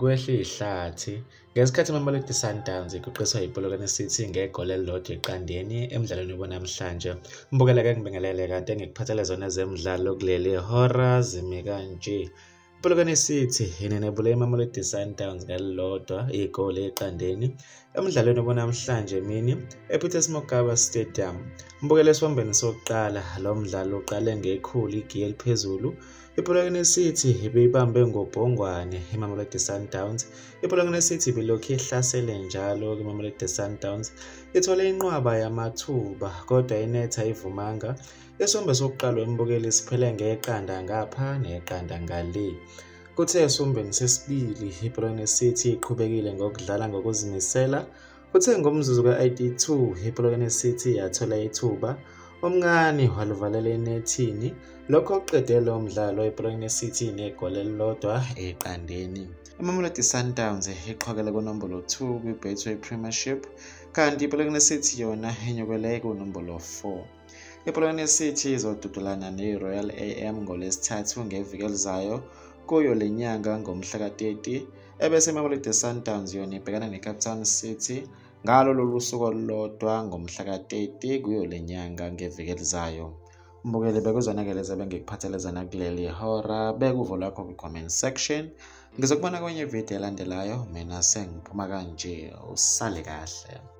kwehla ihlathi ngesikhathi iMamelodi Sundowns iqoqiswa yiPolokwane City ngegoli elilodwa eqandeni emidlalweni wanamhlanje. Mbukela-ke ngibingelele kade ngikuphathele zona zemidlalo kuleli hora zimi kanje. iPolokwane City inenebule iMamelodi Sundowns ngalilodwa igoli eqandeni emidlalweni wanamhlanje emini ePeter Mokaba Stadium. Mbukela esiwombeni sokuqala lo mdlalo uqale ngekhulu igiye eliphezulu. iPolokwane City ibeyibambe ngobhongwane iMamelodi Sundowns. iPolokwane City bilokhu ihlasele njalo iMamelodi Sundowns ithole inqwaba yamathuba kodwa inetha ayivumanga. Isombe sokuqala wembukeli siphele ngeqanda ngapha neqanda ngale. Kuthe esombeni sesibili iPolokwane City iqhubekile ngokudlala ngokuzimisela. Kuthe ngomzuzu ka-82 iPolokwane City yathola ithuba omncane waluvalela enethini. Lokho kuqede lo mdlalo iPolokwane City negoli elilodwa eqandeni. iMamelodi Sundowns iqhokele kunombolo 2 kwi-Betway Premiership kanti iPolokwane City yona inyukele kunombolo 4. iPolokwane City izodudulana neRoyal AM ngolesithathu ngeviki elizayo kuyo lenyanga ngomhla ka-30 ebese iMamelodi Sundowns yona ibhekana neCape Town City ngalo lolu suku olulodwa ngomhla ka-30 kuyo lenyanga ngeviki elizayo. Mbukele bekuzona-ke lezi ebengikuphathelezana kuleli hora. Beka uvo lwakho kwi-comment section. Ngizokubona kwenye video elandelayo. Mina sengiphuma kanje. Usale kahle.